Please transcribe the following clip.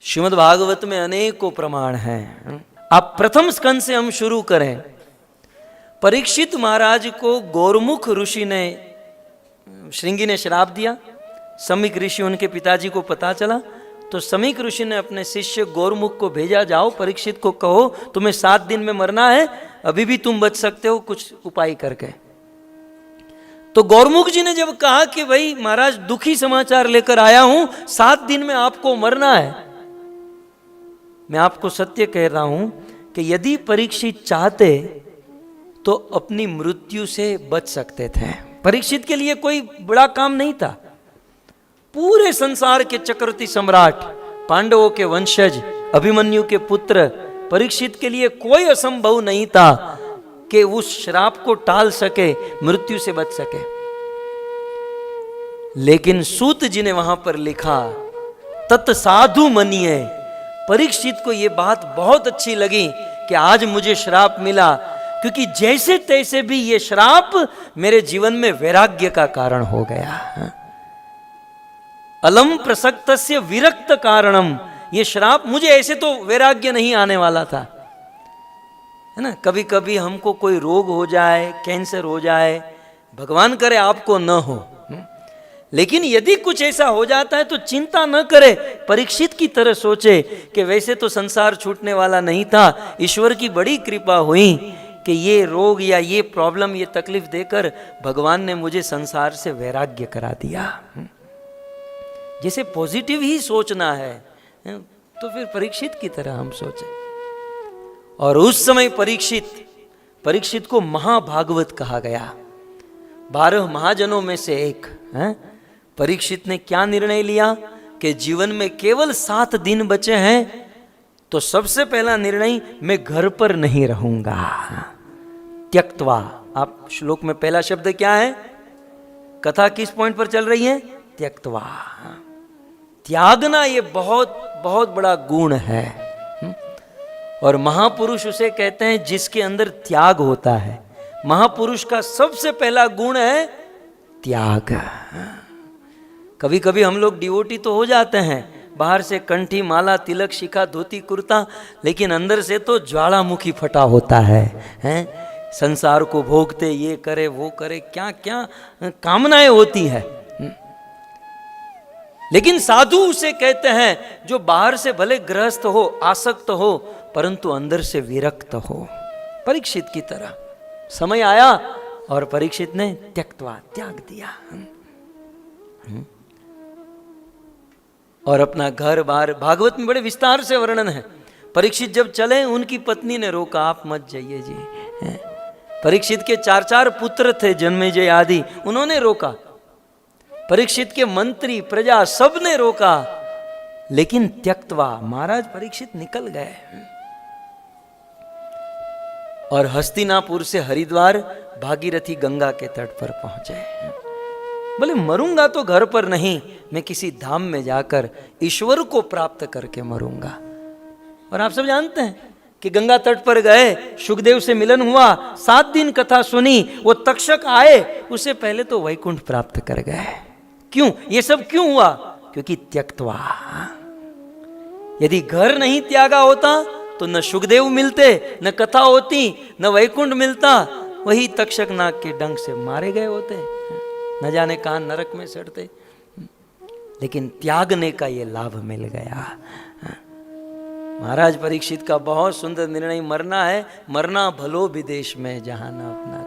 श्रीमद् भागवत में अनेकों प्रमाण हैं। आप प्रथम स्कंद से हम शुरू करें। परीक्षित महाराज को गौरमुख ऋषि ने, श्रृंगी ने श्राप दिया। समीक ऋषि उनके पिताजी को पता चला तो समीक ऋषि ने अपने शिष्य गौरमुख को भेजा, जाओ परीक्षित को कहो तुम्हें 7 दिन में मरना है, अभी भी तुम बच सकते हो कुछ उपाय करके। तो गौरमुख जी ने जब कहा कि भाई महाराज दुखी समाचार लेकर आया हूं, 7 दिन में आपको मरना है, मैं आपको सत्य कह रहा हूं कि यदि परीक्षित चाहते तो अपनी मृत्यु से बच सकते थे। परीक्षित के लिए कोई बड़ा काम नहीं था। पूरे संसार के चक्रवर्ती सम्राट, पांडवों के वंशज, अभिमन्यु के पुत्र, परीक्षित के लिए कोई असंभव नहीं था कि उस श्राप को टाल सके, मृत्यु से बच सके। लेकिन सूत जी ने वहां पर लिखा तत्साधु मनिये। परीक्षित को यह बात बहुत अच्छी लगी कि आज मुझे श्राप मिला, क्योंकि जैसे तैसे भी ये श्राप मेरे जीवन में वैराग्य का कारण हो गया। अलम प्रसक्तस्य विरक्त कारणम, ये श्राप मुझे ऐसे तो वैराग्य नहीं आने वाला था, है ना। कभी कभी हमको कोई रोग हो जाए, कैंसर हो जाए, भगवान करे आपको न हो, लेकिन यदि कुछ ऐसा हो जाता है तो चिंता न करे, परीक्षित की तरह सोचे कि वैसे तो संसार छूटने वाला नहीं था, ईश्वर की बड़ी कृपा हुई कि ये रोग या ये प्रॉब्लम, ये तकलीफ देकर भगवान ने मुझे संसार से वैराग्य करा दिया। जैसे पॉजिटिव ही सोचना है तो फिर परीक्षित की तरह हम सोचें। और उस समय परीक्षित को महाभागवत कहा गया, 12 महाजनों में से एक। परीक्षित ने क्या निर्णय लिया कि जीवन में केवल 7 दिन बचे हैं, तो सबसे पहला निर्णय, मैं घर पर नहीं रहूंगा। त्यक्त्वा, आप श्लोक में पहला शब्द क्या है, कथा किस पॉइंट पर चल रही है, त्यक्त्वा। त्यागना ये बहुत बहुत बड़ा गुण है, और महापुरुष उसे कहते हैं जिसके अंदर त्याग होता है। महापुरुष का सबसे पहला गुण है त्याग। कभी कभी हम लोग डिवोटी तो हो जाते हैं, बाहर से कंठी, माला, तिलक, शिखा, धोती, कुर्ता, लेकिन अंदर से तो ज्वालामुखी फटा होता है? संसार को भोगते, ये करे वो करे, क्या क्या कामनाएं होती है। लेकिन साधु उसे कहते हैं जो बाहर से भले गृहस्थ हो, आसक्त हो, परंतु अंदर से विरक्त हो। परीक्षित की तरह समय आया और परीक्षित ने त्यक्त्वा, त्याग दिया, और अपना घर बार, भागवत में बड़े विस्तार से वर्णन है। परीक्षित जब चले, उनकी पत्नी ने रोका, आप मत जाइए जी। परीक्षित के 4 पुत्र थे, जन्मेजय आदि, उन्होंने रोका। परीक्षित के मंत्री, प्रजा, सब ने रोका, लेकिन त्यक्त्वा, महाराज परीक्षित निकल गए और हस्तिनापुर से हरिद्वार भागीरथी गंगा के तट पर पहुंचे। बोले मरूंगा तो घर पर नहीं, मैं किसी धाम में जाकर ईश्वर को प्राप्त करके मरूंगा। और आप सब जानते हैं कि गंगा तट पर गए, शुकदेव से मिलन हुआ, 7 दिन कथा सुनी, वो तक्षक आए, उससे पहले तो वैकुंठ प्राप्त कर गए। क्यों, ये सब क्यों हुआ? क्योंकि त्यक्त्वा। यदि घर नहीं त्यागा होता तो न शुकदेव मिलते, न कथा होती, न वैकुंठ मिलता, वही तक्षक नाग के डंक से मारे गए होते, न जाने कहां नरक में सड़ते। लेकिन त्यागने का ये लाभ मिल गया। महाराज परीक्षित का बहुत सुंदर निर्णय, मरना है, मरना भलो विदेश में जहां न अपना